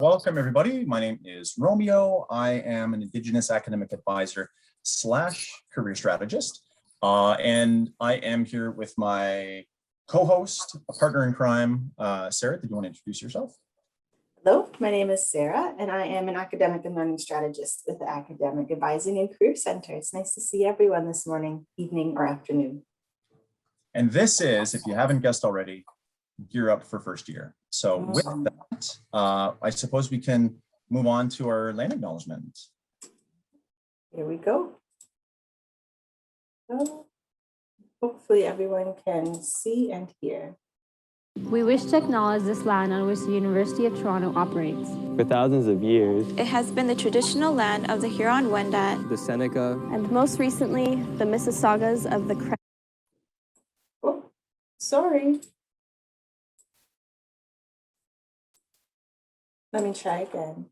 Welcome, everybody. My name is Romeo. I am an Indigenous Academic Advisor / career strategist. And I am here with my co-host, a partner in crime. Sarah, did you want to introduce yourself? Hello, my name is Sarah, and I am an academic and learning strategist with the Academic Advising and Career Center. It's nice to see everyone this morning, evening, or afternoon. And this is, if you haven't guessed already, Gear Up for First Year. So with that, I suppose we can move on to our land acknowledgement. Here we go. So, hopefully everyone can see and hear. We wish to acknowledge this land on which the University of Toronto operates. For thousands of years, it has been the traditional land of the Huron-Wendat, the Seneca, and most recently, the Mississaugas of the Credit. Oh, sorry. Let me try again.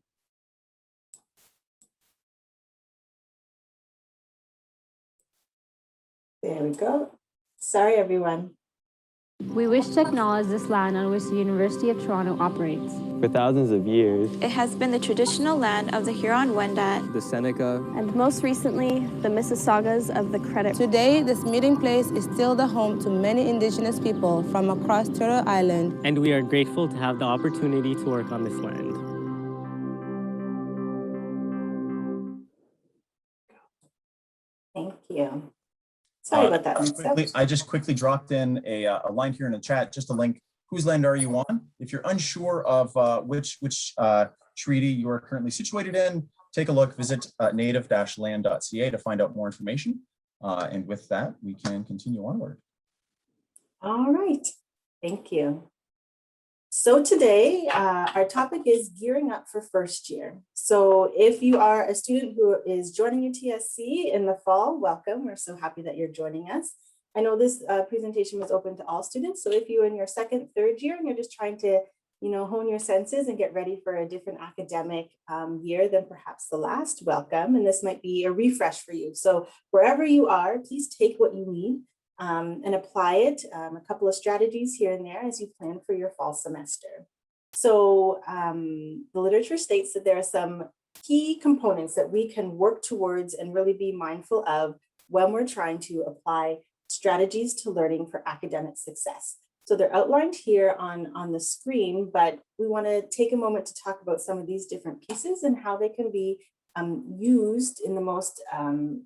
There we go. Sorry, everyone. We wish to acknowledge this land on which the University of Toronto operates. For thousands of years, it has been the traditional land of the Huron-Wendat, the Seneca, and most recently, the Mississaugas of the Credit. Today, this meeting place is still the home to many Indigenous people from across Turtle Island. And we are grateful to have the opportunity to work on this land. Thank you. Sorry about that. I just quickly dropped in a line here in the chat, just a link. Whose land are you on? If you're unsure of which treaty you are currently situated in, take a look, visit native-land.ca to find out more information. And with that, we can continue onward. All right, thank you. So today, our topic is gearing up for first year. So if you are a student who is joining UTSC in the fall, welcome. We're so happy that you're joining us. I know this presentation was open to all students. So if you're in your second, third year and you're just trying to, hone your senses and get ready for a different academic year than perhaps the last, welcome. And this might be a refresh for you. So wherever you are, please take what you need and apply it, a couple of strategies here and there as you plan for your fall semester. So the literature states that there are some key components that we can work towards and really be mindful of when we're trying to apply strategies to learning for academic success. So they're outlined here on the screen, but we want to take a moment to talk about some of these different pieces and how they can be used in the most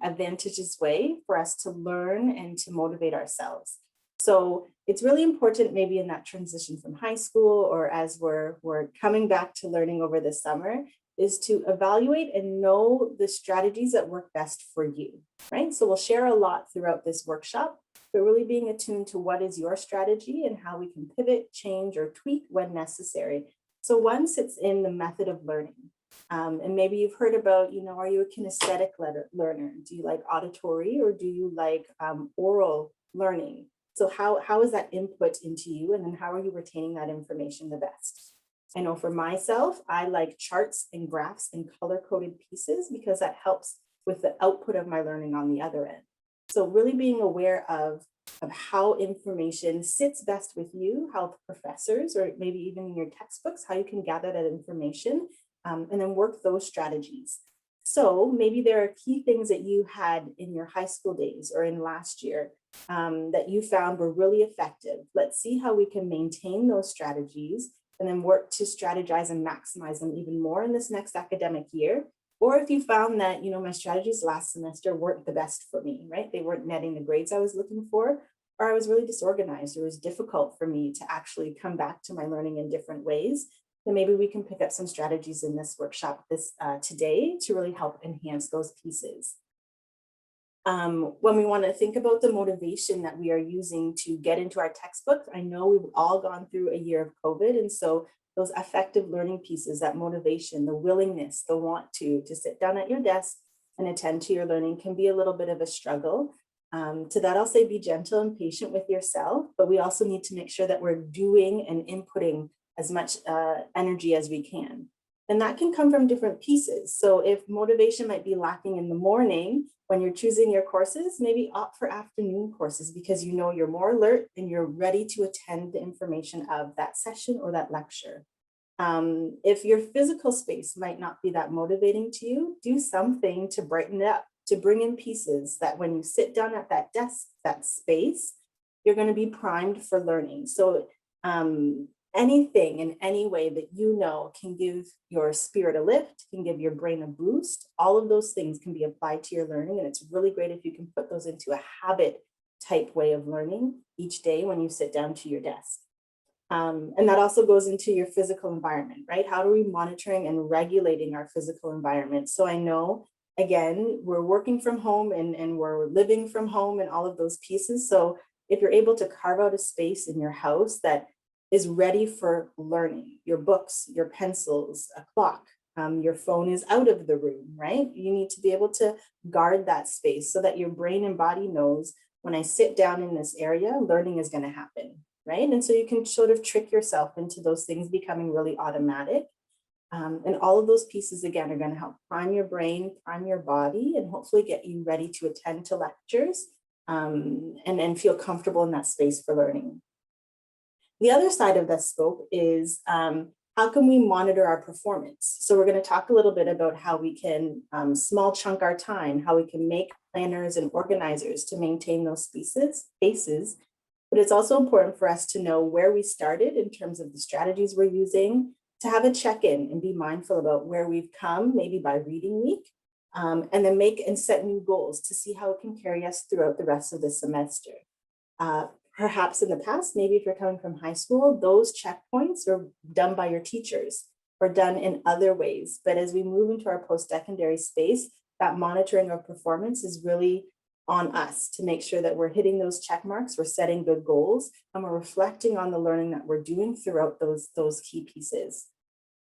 advantageous way for us to learn and to motivate ourselves. So it's really important maybe in that transition from high school or as we're coming back to learning over the summer is to evaluate and know the strategies that work best for you, right? So we'll share a lot throughout this workshop, but really being attuned to what is your strategy and how we can pivot, change, or tweak when necessary. So one sits in the method of learning. And maybe you've heard about, are you a kinesthetic learner? Do you like auditory or do you like oral learning? So how is that input into you? And then how are you retaining that information the best? I know for myself, I like charts and graphs and color-coded pieces because that helps with the output of my learning on the other end. So really being aware of how information sits best with you, how professors, or maybe even in your textbooks, how you can gather that information and then work those strategies. So maybe there are key things that you had in your high school days or in last year that you found were really effective. Let's see how we can maintain those strategies and then work to strategize and maximize them even more in this next academic year. Or if you found that, my strategies last semester weren't the best for me, right? They weren't netting the grades I was looking for, or I was really disorganized. It was difficult for me to actually come back to my learning in different ways. Then maybe we can pick up some strategies in this workshop today to really help enhance those pieces. When we want to think about the motivation that we are using to get into our textbooks, I know we've all gone through a year of COVID. And so those effective learning pieces, that motivation, the willingness, the want to sit down at your desk and attend to your learning can be a little bit of a struggle. To that, I'll say be gentle and patient with yourself, but we also need to make sure that we're doing and inputting as much energy as we can. And that can come from different pieces. So if motivation might be lacking in the morning, when you're choosing your courses, maybe opt for afternoon courses because you're more alert and you're ready to attend the information of that session or that lecture. If your physical space might not be that motivating to you, do something to brighten it up, to bring in pieces that when you sit down at that desk, that space, you're going to be primed for learning. So anything in any way that you know can give your spirit a lift, can give your brain a boost, all of those things can be applied to your learning. And it's really great if you can put those into a habit type way of learning each day when you sit down to your desk. And that also goes into your physical environment, right? How are we monitoring and regulating our physical environment? So I know, again, we're working from home and we're living from home and all of those pieces. So if you're able to carve out a space in your house that is ready for learning, your books, your pencils, a clock, your phone is out of the room, right? You need to be able to guard that space so that your brain and body knows when I sit down in this area, learning is going to happen, right? And so you can sort of trick yourself into those things becoming really automatic. And all of those pieces, again, are going to help prime your brain, prime your body, and hopefully get you ready to attend to lectures and feel comfortable in that space for learning. The other side of that scope is how can we monitor our performance? So we're going to talk a little bit about how we can small chunk our time, how we can make planners and organizers to maintain those spaces. But it's also important for us to know where we started in terms of the strategies we're using, to have a check-in and be mindful about where we've come, maybe by reading week, and then make and set new goals to see how it can carry us throughout the rest of the semester. Perhaps in the past, maybe if you're coming from high school, those checkpoints are done by your teachers or done in other ways. But as we move into our post-secondary space, that monitoring of performance is really on us to make sure that we're hitting those check marks, we're setting good goals, and we're reflecting on the learning that we're doing throughout those key pieces.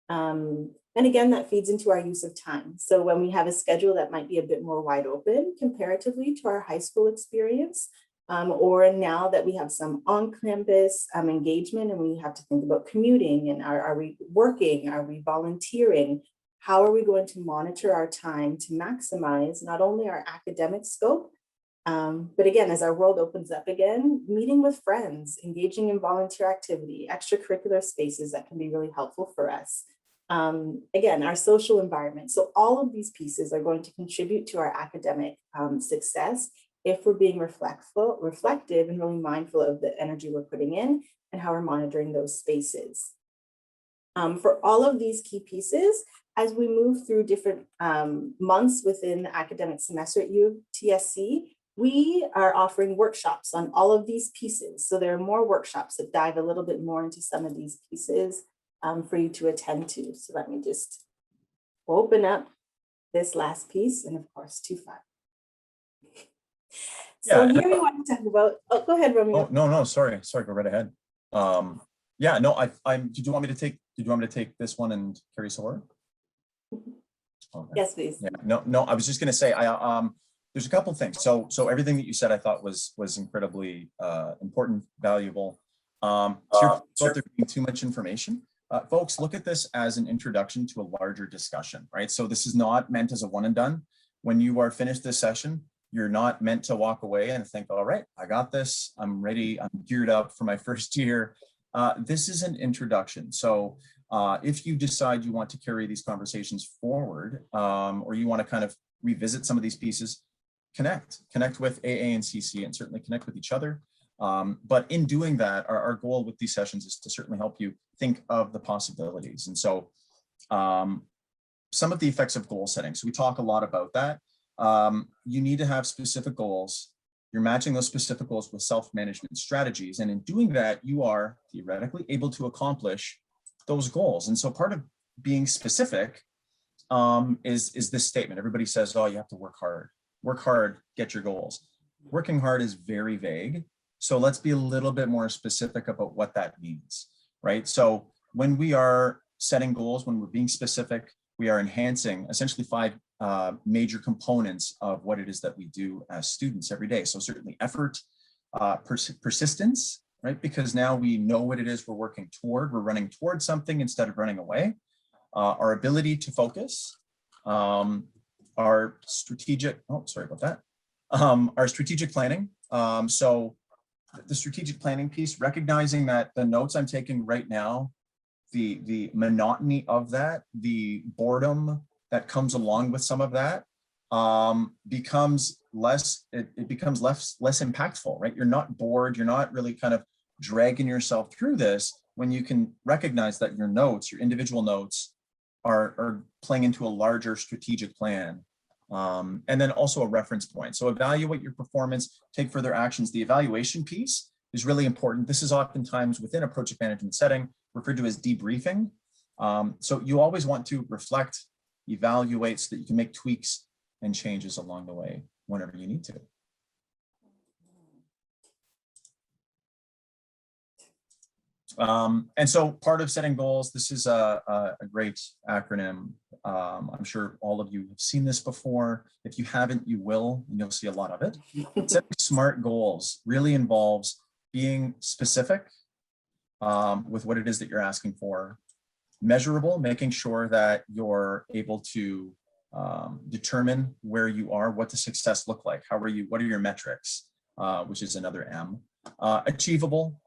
And again, that feeds into our use of time. So when we have a schedule that might be a bit more wide open comparatively to our high school experience, or now that we have some on-campus engagement and we have to think about commuting and are we working, are we volunteering? How are we going to monitor our time to maximize not only our academic scope, but again, as our world opens up again, meeting with friends, engaging in volunteer activity, extracurricular spaces that can be really helpful for us. Again, our social environment. So all of these pieces are going to contribute to our academic success if we're being reflective and really mindful of the energy we're putting in and how we're monitoring those spaces. For all of these key pieces, as we move through different months within the academic semester at UTSC, we are offering workshops on all of these pieces. So there are more workshops that dive a little bit more into some of these pieces for you to attend to. So let me just open up this last piece and of course, 2-5. So Yeah. here we want to talk about, oh, go ahead, Romeo. Oh, no, sorry, go right ahead. Yeah, no, did you want me to take this one and carry forward? Okay. Yes, please. Yeah, no, I was just going to say, there's a couple things. So everything that you said, I thought was incredibly important, valuable. So there being too much information. Folks, look at this as an introduction to a larger discussion, right? So this is not meant as a one and done. When you are finished this session, you're not meant to walk away and think, all right, I got this, I'm ready, I'm geared up for my first year. This is an introduction. So if you decide you want to carry these conversations forward, or you want to kind of revisit some of these pieces, connect with AA and CC and certainly connect with each other. But in doing that, our goal with these sessions is to certainly help you think of the possibilities. And so some of the effects of goal setting. So we talk a lot about that. You need to have specific goals. You're matching those specific goals with self-management strategies. And in doing that, you are theoretically able to accomplish those goals. And so part of being specific is this statement. Everybody says, oh, you have to work hard, get your goals. Working hard is very vague. So let's be a little bit more specific about what that means, right? So when we are setting goals, when we're being specific, we are enhancing essentially 5 major components of what it is that we do as students every day. So certainly effort, persistence, right? Because now we know what it is we're working toward. We're running towards something instead of running away. Our ability to focus, our strategic, our strategic planning. So the strategic planning piece, recognizing that the notes I'm taking right now the monotony of that, the boredom that comes along with some of that, becomes less, it becomes less impactful, right? You're not bored, you're not really kind of dragging yourself through this when you can recognize that your notes, your individual notes are playing into a larger strategic plan. And then also a reference point. So evaluate your performance, take further actions. The evaluation piece is really important. This is oftentimes within a project management setting referred to as debriefing. So you always want to reflect, evaluate so that you can make tweaks and changes along the way whenever you need to. And so part of setting goals, this is a great acronym. I'm sure all of you have seen this before. If you haven't, you will, and you'll see a lot of it. Setting SMART goals really involves being specific with what it is that you're asking for, measurable, making sure that you're able to determine where you are, what does success look like, how are you, what are your metrics, which is another M. Achievable,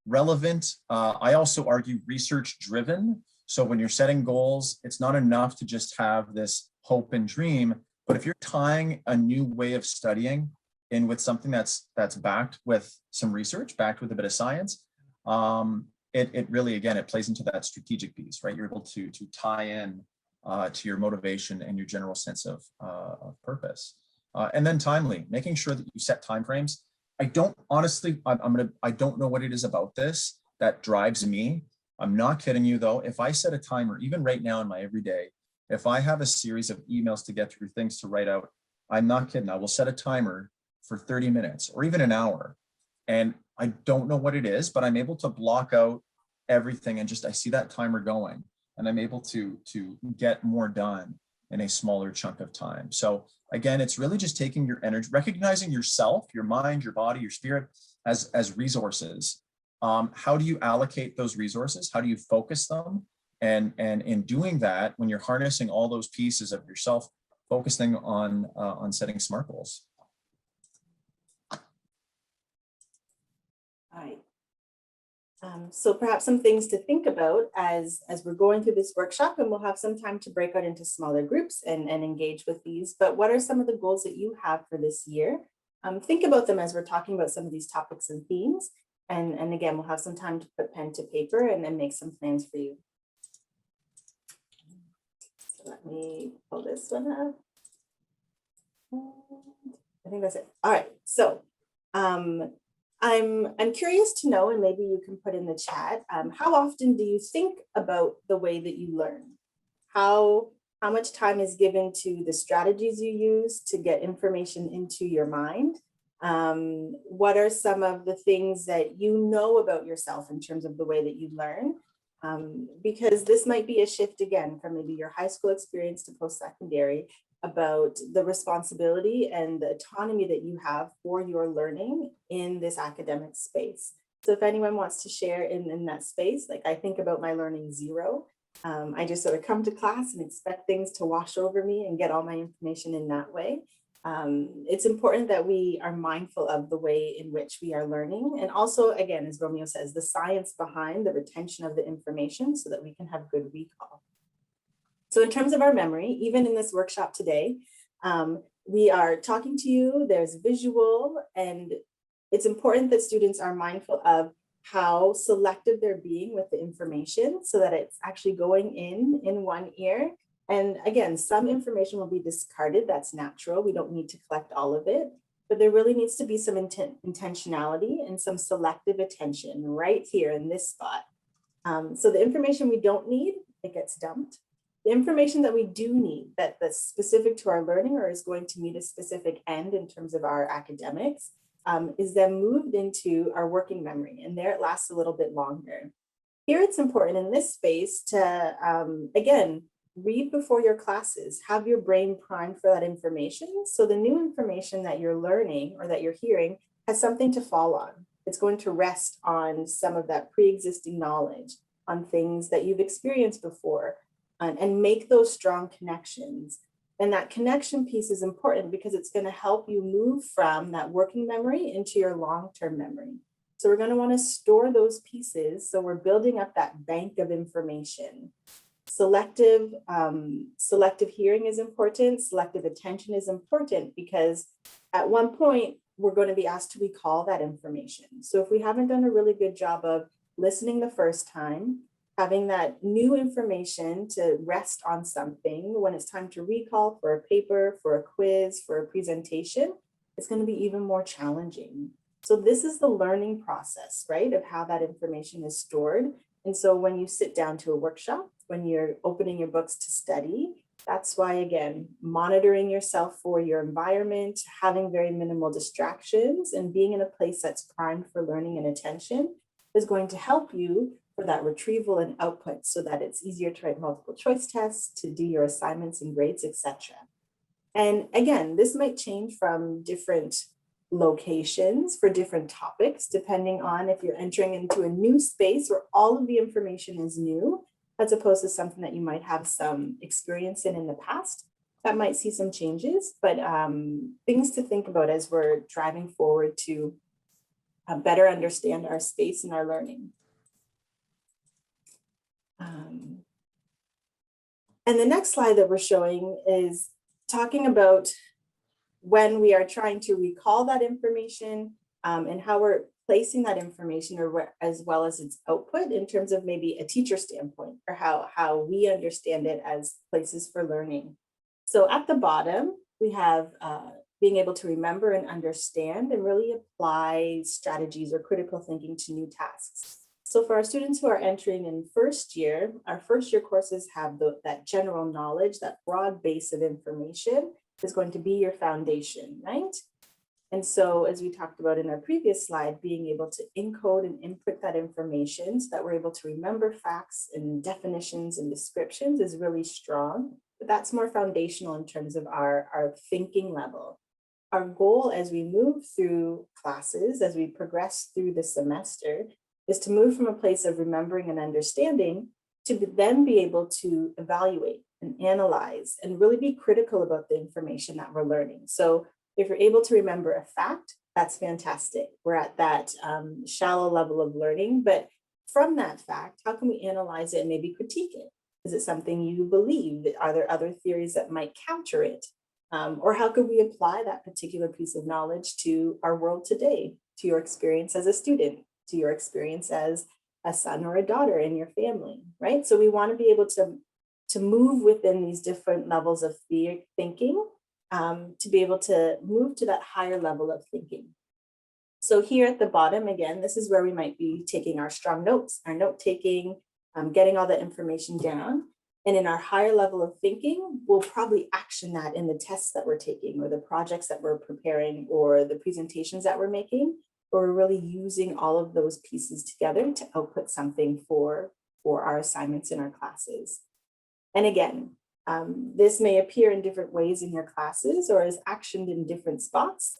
relevant. I also argue research driven. So when you're setting goals, it's not enough to just have this hope and dream, but if you're tying a new way of studying in with something that's backed with some research, backed with a bit of science, it really, again, it plays into that strategic piece, right? You're able to tie in to your motivation and your general sense of purpose. And then timely, making sure that you set timeframes. I don't honestly, I don't know what it is about this that drives me. I'm not kidding you though. If I set a timer, even right now in my everyday, if I have a series of emails to get through, things to write out, I'm not kidding. I will set a timer for 30 minutes or even an hour. And I don't know what it is, but I'm able to block out everything and just, I see that timer going and I'm able to get more done in a smaller chunk of time. So again, it's really just taking your energy, recognizing yourself, your mind, your body, your spirit as resources. How do you allocate those resources? How do you focus them? And in doing that, when you're harnessing all those pieces of yourself, focusing on setting SMART goals. All right. So perhaps some things to think about as we're going through this workshop, and we'll have some time to break out into smaller groups and engage with these. But what are some of the goals that you have for this year? Think about them as we're talking about some of these topics and themes. And again, we'll have some time to put pen to paper and then make some plans for you. So let me pull this one up. I think that's it. All right. So I'm curious to know, and maybe you can put in the chat, how often do you think about the way that you learn? How much time is given to the strategies you use to get information into your mind? What are some of the things that you know about yourself in terms of the way that you learn? Because this might be a shift again from maybe your high school experience to post-secondary, about the responsibility and the autonomy that you have for your learning in this academic space. So if anyone wants to share in that space, like I think about my learning zero. I just sort of come to class and expect things to wash over me and get all my information in that way. It's important that we are mindful of the way in which we are learning. And also, again, as Romeo says, the science behind the retention of the information so that we can have good recall. So in terms of our memory, even in this workshop today, we are talking to you, there's visual, and it's important that students are mindful of how selective they're being with the information so that it's actually going in one ear. And again, some information will be discarded, that's natural, we don't need to collect all of it, but there really needs to be some intentionality and some selective attention right here in this spot. So the information we don't need, it gets dumped. The information that we do need, that's specific to our learning or is going to meet a specific end in terms of our academics, is then moved into our working memory, and there it lasts a little bit longer. Here it's important in this space to, again, read before your classes, have your brain primed for that information. So the new information that you're learning or that you're hearing has something to fall on. It's going to rest on some of that pre-existing knowledge, on things that you've experienced before, and make those strong connections. And that connection piece is important because it's going to help you move from that working memory into your long-term memory. So we're going to want to store those pieces. So we're building up that bank of information. Selective hearing is important. Selective attention is important because at one point we're going to be asked to recall that information. So if we haven't done a really good job of listening the first time, having that new information to rest on something when it's time to recall for a paper, for a quiz, for a presentation, it's going to be even more challenging. So this is the learning process, right, of how that information is stored. And so when you sit down to a workshop, when you're opening your books to study, that's why, again, monitoring yourself for your environment, having very minimal distractions, and being in a place that's primed for learning and attention is going to help you for that retrieval and output so that it's easier to write multiple choice tests, to do your assignments and grades, etc. And again, this might change from different locations for different topics, depending on if you're entering into a new space where all of the information is new, as opposed to something that you might have some experience in the past. That might see some changes, but things to think about as we're driving forward to better understand our space and our learning. And the next slide that we're showing is talking about when we are trying to recall that information and how we're placing that information as well as its output in terms of maybe a teacher standpoint or how we understand it as places for learning. So at the bottom, we have being able to remember and understand and really apply strategies or critical thinking to new tasks. So for our students who are entering in first year, our first year courses have that general knowledge, that broad base of information is going to be your foundation, right? And so as we talked about in our previous slide, being able to encode and input that information so that we're able to remember facts and definitions and descriptions is really strong, but that's more foundational in terms of our thinking level. Our goal as we move through classes, as we progress through the semester, is to move from a place of remembering and understanding to then be able to evaluate and analyze and really be critical about the information that we're learning. So if you're able to remember a fact, that's fantastic. We're at that shallow level of learning, but from that fact, how can we analyze it and maybe critique it? Is it something you believe? Are there other theories that might counter it? Or how could we apply that particular piece of knowledge to our world today, to your experience as a student, to your experience as a son or a daughter in your family, right? So we want to be able to move within these different levels of thinking to be able to move to that higher level of thinking. So here at the bottom, again, this is where we might be taking our strong notes, our note taking, getting all the information down. And in our higher level of thinking, we'll probably action that in the tests that we're taking or the projects that we're preparing or the presentations that we're making, or we're really using all of those pieces together to output something for our assignments in our classes. And again, this may appear in different ways in your classes or is actioned in different spots,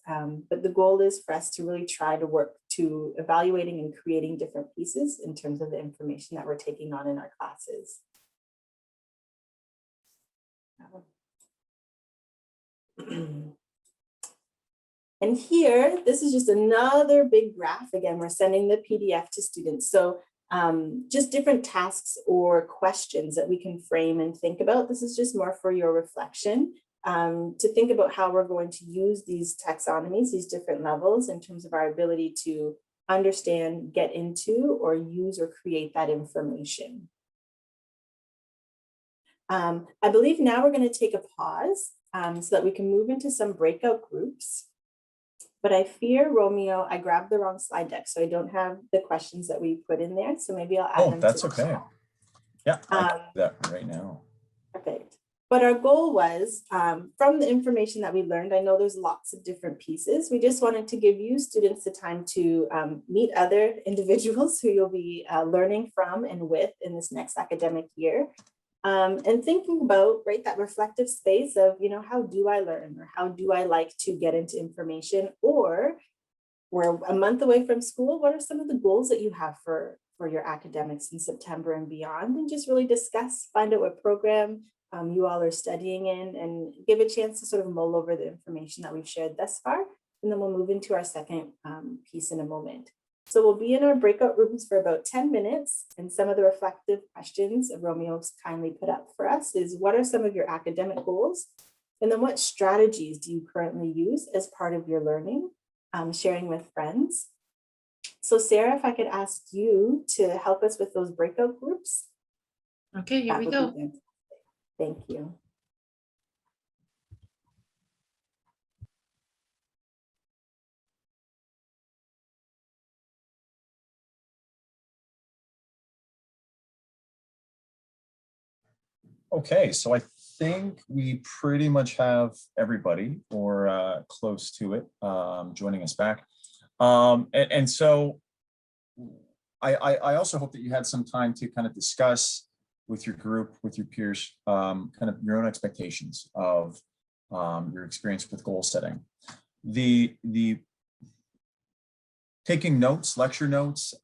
but the goal is for us to really try to work to evaluating and creating different pieces in terms of the information that we're taking on in our classes. And here, this is just another big graph. Again, we're sending the PDF to students. So just different tasks or questions that we can frame and think about. This is just more for your reflection to think about how we're going to use these taxonomies, these different levels in terms of our ability to understand, get into, or use or create that information. I believe now we're going to take a pause so that we can move into some breakout groups. But I fear, Romeo, I grabbed the wrong slide deck, so I don't have the questions that we put in there. So maybe I'll add them. Oh, that's to okay. chat. Yeah, I can do that right now. Perfect. But our goal was, from the information that we learned, I know there's lots of different pieces. We just wanted to give you students the time to meet other individuals who you'll be learning from and with in this next academic year. And thinking about, right, that reflective space of, you know, how do I learn or how do I like to get into information, or we're a month away from school. What are some of the goals that you have for your academics in September and beyond? And just really discuss, find out what program you all are studying in and give a chance to sort of mull over the information that we've shared thus far. And then we'll move into our second piece in a moment. So we'll be in our breakout rooms for about 10 minutes. And some of the reflective questions Romeo's kindly put up for us is, what are some of your academic goals? And then what strategies do you currently use as part of your learning, sharing with friends? So Sarah, if I could ask you to help us with those breakout groups. Okay, here we go. Thank you. Okay, so I think we pretty much have everybody or close to it joining us back. And so I also hope that you had some time to kind of discuss with your group, with your peers, kind of your own expectations of your experience with goal setting. The taking notes, lecture notes,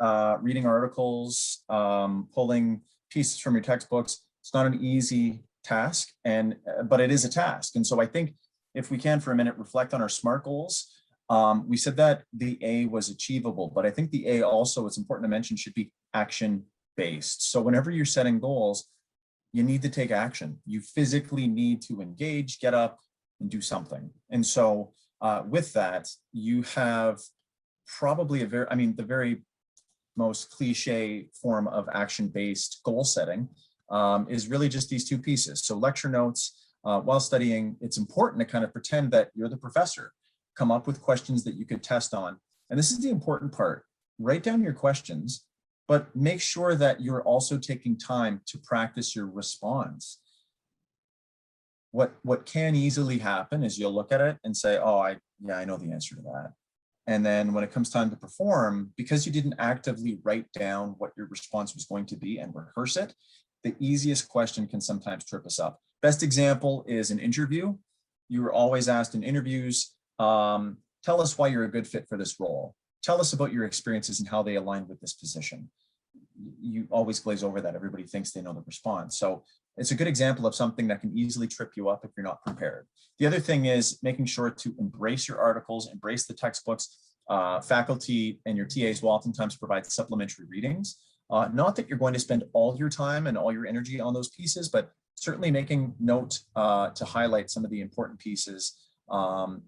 reading articles, pulling pieces from your textbooks, it's not an easy task, but it is a task. And so I think if we can for a minute reflect on our SMART goals. We said that the A was achievable, but I think the A also, it's important to mention, should be action-based. So whenever you're setting goals, you need to take action. You physically need to engage, get up and do something. And so with that, you have probably the very most cliche form of action-based goal setting is really just these two pieces. So lecture notes, while studying, it's important to kind of pretend that you're the professor. Come up with questions that you could test on. And this is the important part. Write down your questions, but make sure that you're also taking time to practice your response. What can easily happen is you'll look at it and say, oh, I know the answer to that. And then when it comes time to perform, because you didn't actively write down what your response was going to be and rehearse it, the easiest question can sometimes trip us up. Best example is an interview. You were always asked in interviews, tell us why you're a good fit for this role. Tell us about your experiences and how they align with this position. You always glaze over that. Everybody thinks they know the response. So it's a good example of something that can easily trip you up if you're not prepared. The other thing is making sure to embrace your articles, embrace the textbooks. Faculty and your TAs will oftentimes provide supplementary readings. Not that you're going to spend all your time and all your energy on those pieces, but certainly making note to highlight some of the important pieces,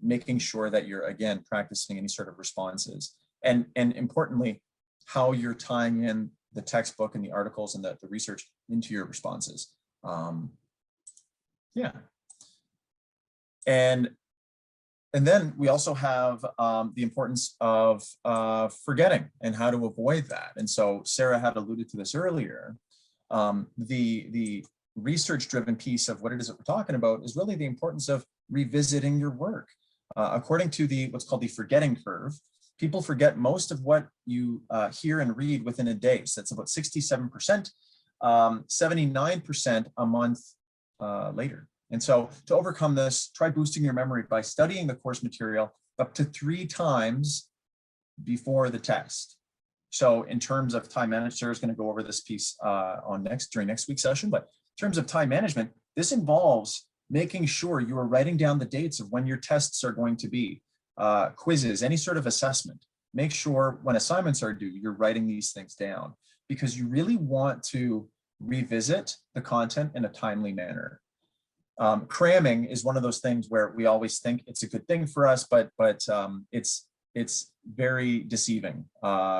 making sure that you're, again, practicing any sort of responses. And importantly, how you're tying in the textbook and the articles and the research into your responses. Yeah. And then we also have the importance of forgetting and how to avoid that. And so Sarah had alluded to this earlier. The research-driven piece of what it is that we're talking about is really the importance of revisiting your work. According to what's called the forgetting curve, people forget most of what you hear and read within a day. So that's about 67%, 79% a month later. And so to overcome this, try boosting your memory by studying the course material up to 3 times before the test. So in terms of time management, Sarah's going to go over this piece during next week's session, but in terms of time management, this involves making sure you are writing down the dates of when your tests are going to be, quizzes, any sort of assessment. Make sure when assignments are due, you're writing these things down because you really want to revisit the content in a timely manner. Cramming is one of those things where we always think it's a good thing for us, but it's very deceiving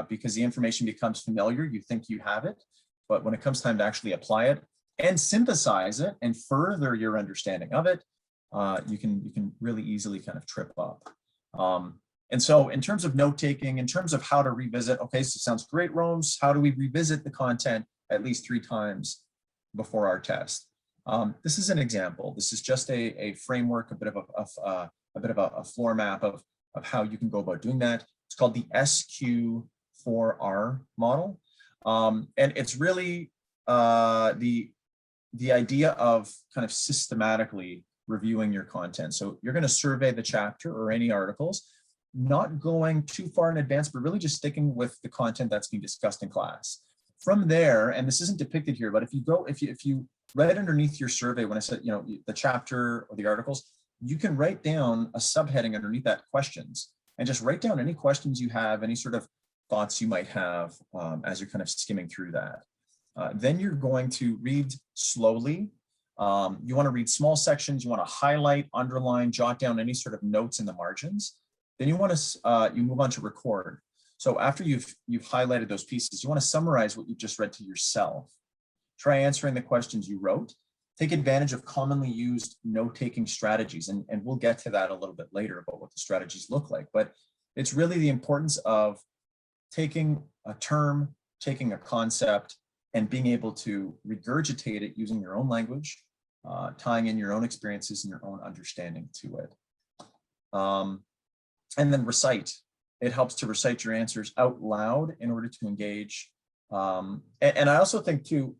because the information becomes familiar. You think you have it, but when it comes time to actually apply it and synthesize it and further your understanding of it, you can really easily kind of trip up. And so in terms of note-taking, in terms of how to revisit, okay, so sounds great, Rome's, how do we revisit the content at least 3 times before our test? This is an example. This is just a framework, a bit of a floor map of how you can go about doing that. It's called the SQ4R model. And it's really the idea of kind of systematically reviewing your content. So you're going to survey the chapter or any articles, not going too far in advance, but really just sticking with the content that's being discussed in class. From there, and this isn't depicted here, but if you right underneath your survey, when I said, the chapter or the articles, you can write down a subheading underneath that, questions, and just write down any questions you have, any sort of thoughts you might have as you're kind of skimming through that. Then you're going to read slowly. You want to read small sections. You want to highlight, underline, jot down any sort of notes in the margins. Then you want to you move on to record. So after you've highlighted those pieces, you want to summarize what you just read to yourself. Try answering the questions you wrote. Take advantage of commonly used note-taking strategies, and we'll get to that a little bit later about what the strategies look like. But it's really the importance of taking a term, taking a concept, and being able to regurgitate it using your own language, tying in your own experiences and your own understanding to it. And then recite. It helps to recite your answers out loud in order to engage. And I also think too,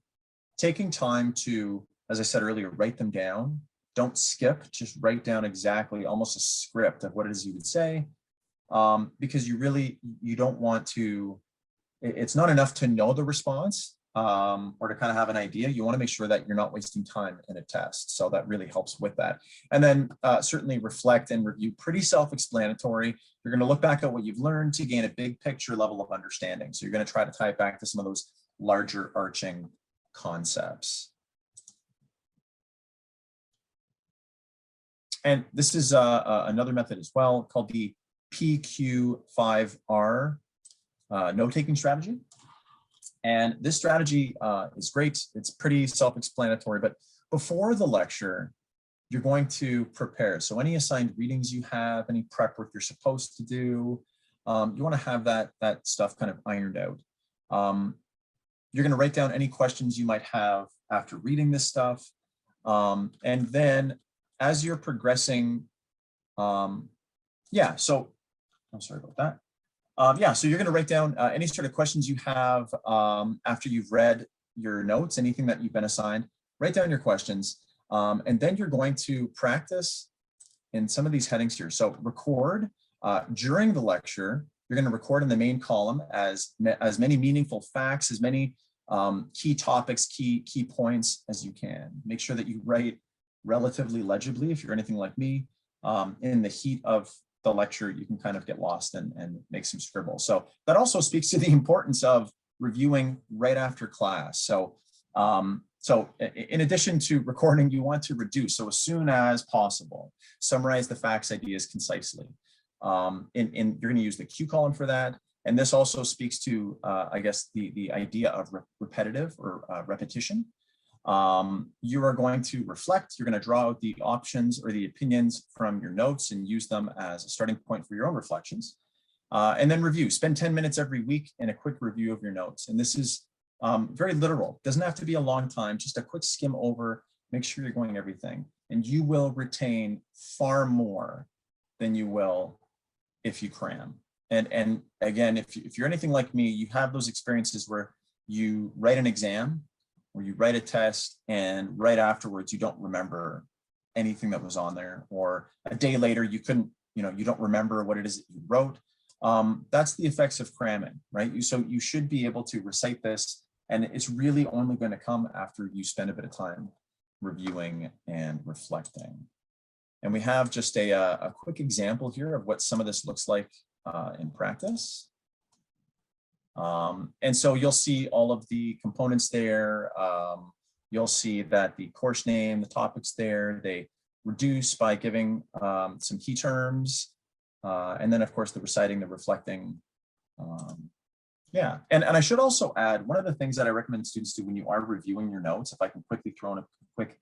taking time to, as I said earlier, write them down. Don't skip, just write down exactly almost a script of what it is you would say. Because you don't want to, it's not enough to know the response or to kind of have an idea. You want to make sure that you're not wasting time in a test. So that really helps with that. And then certainly reflect and review, pretty self-explanatory. You're going to look back at what you've learned to gain a big picture level of understanding. So you're going to try to tie it back to some of those larger arching concepts. And this is another method as well called the PQ5R note-taking strategy. And this strategy is great. It's pretty self-explanatory, but before the lecture, you're going to prepare. So any assigned readings you have, any prep work you're supposed to do, you want to have that stuff kind of ironed out. You're going to write down any questions you might have after reading this stuff. And then as you're progressing, so I'm sorry about that. So you're going to write down any sort of questions you have after you've read your notes, anything that you've been assigned, write down your questions. And then you're going to practice in some of these headings here. So record during the lecture, you're going to record in the main column as many meaningful facts, as many key topics, key points as you can. Make sure that you write relatively legibly if you're anything like me. In the heat of the lecture, you can kind of get lost and make some scribbles. So that also speaks to the importance of reviewing right after class. So in addition to recording, you want to reduce. So as soon as possible, summarize the facts, ideas concisely. You're going to use the Q column for that. And this also speaks to, I guess, the idea of repetitive or repetition. You are going to reflect, you're going to draw out the options or the opinions from your notes and use them as a starting point for your own reflections. And then review, spend 10 minutes every week in a quick review of your notes. And this is very literal, doesn't have to be a long time, just a quick skim over, make sure you're going everything. And you will retain far more than you will if you cram. And again, if you're anything like me, you have those experiences where you write an exam or you write a test and right afterwards, you don't remember anything that was on there, or a day later, you don't remember what it is that you wrote. That's the effects of cramming, right? So you should be able to recite this, and it's really only going to come after you spend a bit of time reviewing and reflecting. And we have just a quick example here of what some of this looks like in practice. And so you'll see all of the components there. You'll see that the course name, the topics there, they reduce by giving some key terms. And then of course, the reciting, the reflecting. And I should also add, one of the things that I recommend students do when you are reviewing your notes, if I can quickly throw in a quick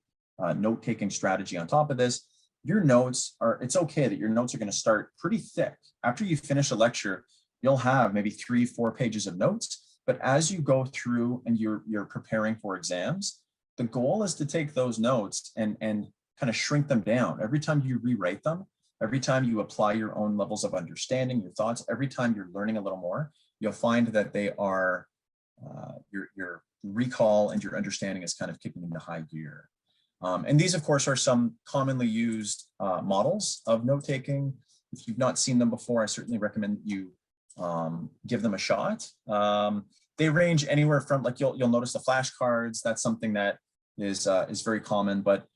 note-taking strategy on top of this, your notes it's okay that your notes are going to start pretty thick. After you finish a lecture, you'll have maybe 3-4 pages of notes, but as you go through and you're preparing for exams, the goal is to take those notes and kind of shrink them down. Every time you rewrite them, every time you apply your own levels of understanding, your thoughts, every time you're learning a little more, you'll find that they are, your recall and your understanding is kind of kicking into high gear. And these, of course, are some commonly used models of note-taking. If you've not seen them before, I certainly recommend you give them a shot. They range anywhere from, like, you'll notice the flashcards. That's something that is very common, but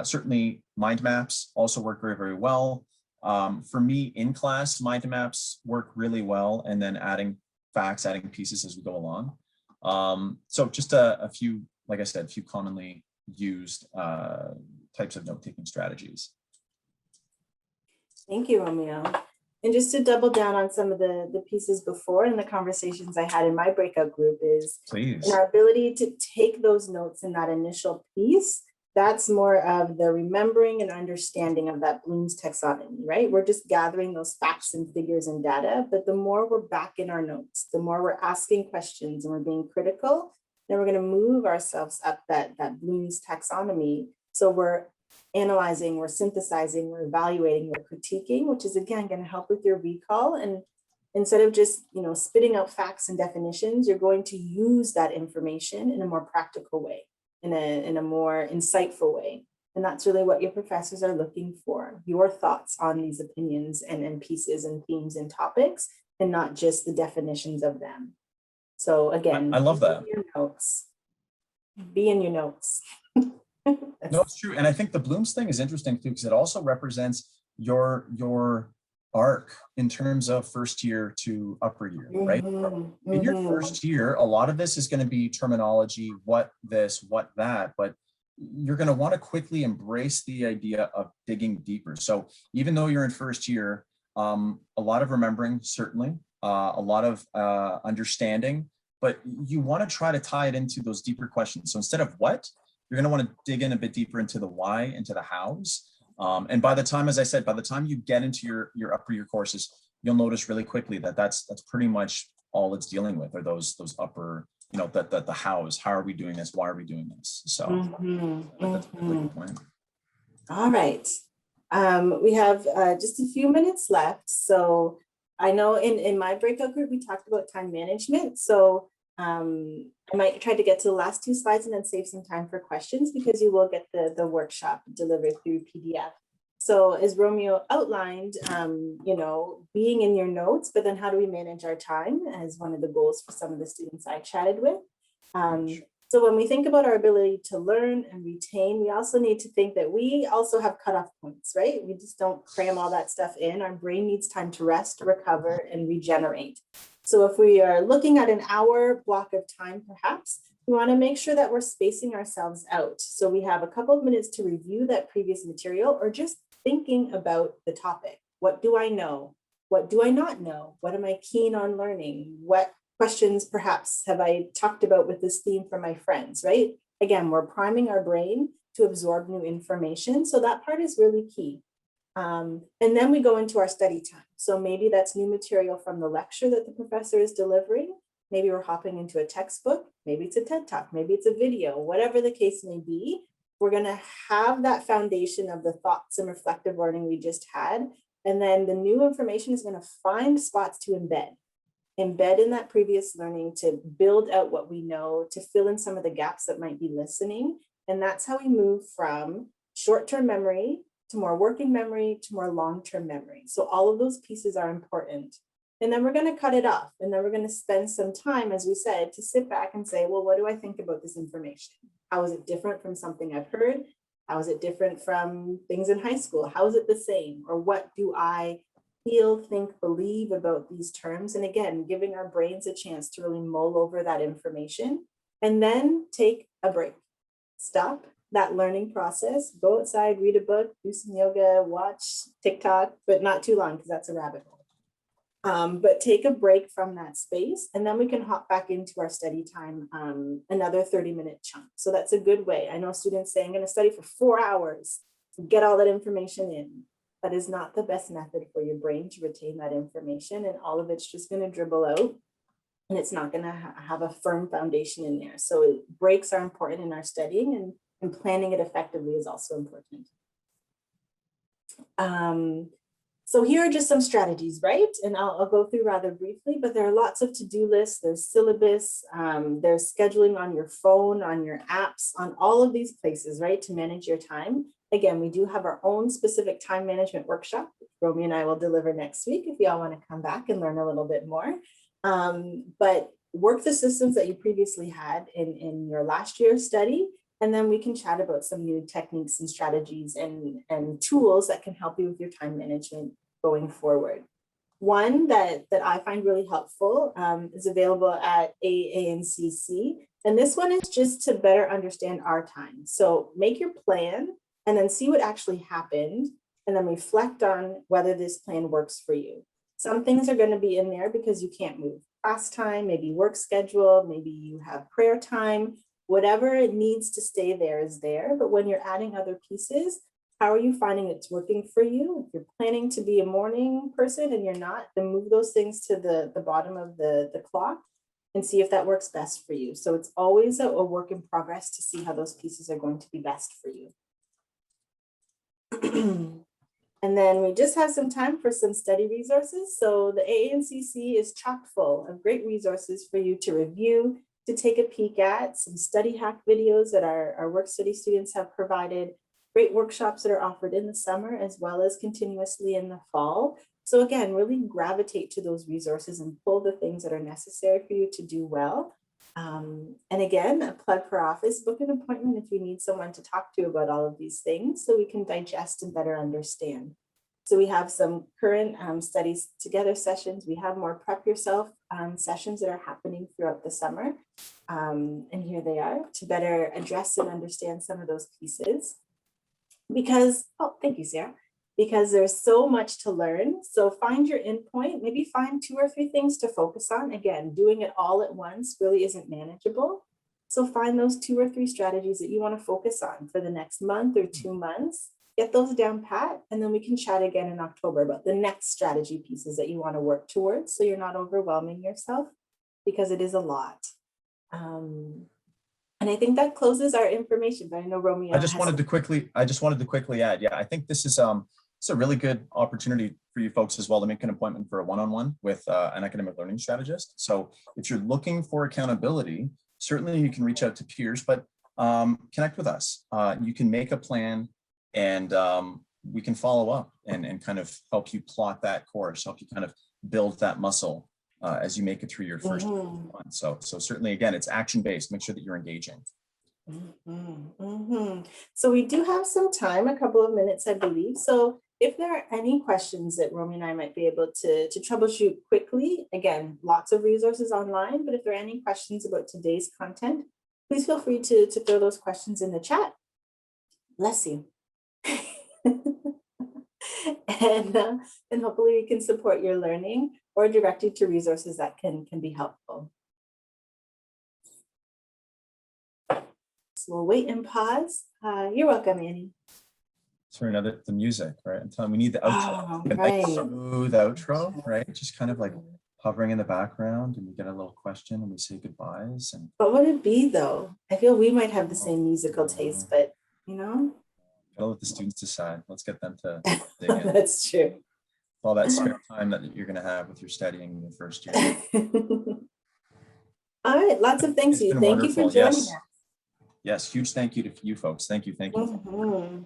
certainly mind maps also work very, very well. For me in class, mind maps work really well, and then adding facts, adding pieces as we go along. So just a few, like I said, a few commonly used types of note-taking strategies. Thank you, Romeo. And just to double down on some of the pieces before and the conversations I had in my breakout group is Please. in our ability to take those notes in that initial piece. That's more of the remembering and understanding of that Bloom's taxonomy, right? We're just gathering those facts and figures and data, but the more we're back in our notes, the more we're asking questions and we're being critical, then we're going to move ourselves up that Bloom's taxonomy. So we're analyzing, we're synthesizing, we're evaluating, we're critiquing, which is again going to help with your recall. And instead of just, spitting out facts and definitions, you're going to use that information in a more practical way, in a more insightful way. And that's really what your professors are looking for, your thoughts on these opinions and pieces and themes and topics, and not just the definitions of them. So again, I love that. Your notes. Be in your notes. No, it's true. And I think the Bloom's thing is interesting too, because it also represents your arc in terms of first year to upper year, right? In your first year, a lot of this is going to be terminology, what this, what that, but you're going to want to quickly embrace the idea of digging deeper. So even though you're in first year, a lot of remembering, certainly, a lot of understanding, but you want to try to tie it into those deeper questions. So instead of what, you're going to want to dig in a bit deeper into the why, into the hows. And by the time, as I said, by the time you get into your upper year courses, you'll notice really quickly that that's pretty much all it's dealing with, are those upper, the hows. How are we doing this? Why are we doing this? So that's a really good point. All right. We have just a few minutes left. So I know in my breakout group, we talked about time management. So I might try to get to the last 2 slides and then save some time for questions, because you will get the workshop delivered through PDF. So as Romeo outlined, being in your notes, but then how do we manage our time as one of the goals for some of the students I chatted with. So when we think about our ability to learn and retain, we also need to think that we also have cutoff points, right? We just don't cram all that stuff in. Our brain needs time to rest, recover, and regenerate. So if we are looking at an hour block of time, perhaps, we want to make sure that we're spacing ourselves out. So we have a couple of minutes to review that previous material, or just thinking about the topic. What do I know? What do I not know? What am I keen on learning? What questions perhaps have I talked about with this theme from my friends, right? Again, we're priming our brain to absorb new information. So that part is really key. And then we go into our study time. So maybe that's new material from the lecture that the professor is delivering. Maybe we're hopping into a textbook. Maybe it's a TED Talk. Maybe it's a video, whatever the case may be. We're going to have that foundation of the thoughts and reflective learning we just had. And then the new information is going to find spots to embed in that previous learning, to build out what we know, to fill in some of the gaps that might be listening. And that's how we move from short-term memory to more working memory to more long-term memory. So all of those pieces are important. And then we're going to cut it off. And then we're going to spend some time, as we said, to sit back and say, well, what do I think about this information? How is it different from something I've heard? How is it different from things in high school? How is it the same? Or what do I feel, think, believe about these terms? And again, giving our brains a chance to really mull over that information, and then take a break. Stop that learning process, go outside, read a book, do some yoga, watch TikTok, but not too long, because that's a rabbit hole. But take a break from that space, and then we can hop back into our study time, another 30-minute chunk. So that's a good way. I know students say, I'm going to study for 4 hours, get all that information in. That is not the best method for your brain to retain that information, and all of it's just going to dribble out, and it's not going to have a firm foundation in there. So breaks are important in our studying, and planning it effectively is also important. So here are just some strategies, right? And I'll go through rather briefly, but there are lots of to-do lists, there's syllabus, there's scheduling on your phone, on your apps, on all of these places, right, to manage your time. Again, we do have our own specific time management workshop, which Romy and I will deliver next week if y'all want to come back and learn a little bit more. But work the systems that you previously had in your last year study, and then we can chat about some new techniques and strategies and tools that can help you with your time management going forward. One that I find really helpful is available at AANCC. And this one is just to better understand our time. So make your plan and then see what actually happened and then reflect on whether this plan works for you. Some things are going to be in there because you can't move. Class time, maybe work schedule, maybe you have prayer time, whatever it needs to stay there is there. But when you're adding other pieces, how are you finding it's working for you? If you're planning to be a morning person and you're not, then move those things to the bottom of the clock and see if that works best for you. So it's always a work in progress to see how those pieces are going to be best for you. And then we just have some time for some study resources. So the AANCC is chock full of great resources for you to review, to take a peek at, some study hack videos that our work study students have provided, great workshops that are offered in the summer as well as continuously in the fall. So again, really gravitate to those resources and pull the things that are necessary for you to do well. And again, a plug for office, book an appointment if you need someone to talk to about all of these things so we can digest and better understand. So we have some current studies together sessions. We have more prep yourself sessions that are happening throughout the summer. And here they are to better address and understand some of those pieces. Because, oh, thank you, Sarah. Because there's so much to learn. So find your endpoint, maybe find 2 or 3 things to focus on. Again, doing it all at once really isn't manageable. So find those 2 or 3 strategies that you want to focus on for the next month or 2 months. Get those down pat, and then we can chat again in October about the next strategy pieces that you want to work towards so you're not overwhelming yourself because it is a lot. And I think that closes our information, but I know Romeo. I just wanted to quickly add, yeah, I think this is it's a really good opportunity for you folks as well to make an appointment for a one-on-one with an academic learning strategist. So if you're looking for accountability, certainly you can reach out to peers, but connect with us. You can make a plan and we can follow up and kind of help you plot that course, help you kind of build that muscle as you make it through your first month. So certainly, again, it's action-based. Make sure that you're engaging. So we do have some time, a couple of minutes, I believe. So if there are any questions that Romy and I might be able to troubleshoot quickly, again, lots of resources online, but if there are any questions about today's content, please feel free to throw those questions in the chat. Bless you. And hopefully we can support your learning or direct you to resources that can be helpful. So we'll wait and pause. You're welcome, Annie. Sorry, now the music, right? And we need the outro, Oh, right. nice smooth outro, right? Just kind of like hovering in the background, and we get a little question, and we say goodbyes. And what would it be though? I feel we might have the same musical taste, but you know, gotta let the students decide. Let's get them to dig in. That's true. All that spare time that you're gonna have with your studying in your first year. All right, lots of thanks to you. Thank you for joining us. Yes, huge thank you to you folks. Thank you. Mm-hmm.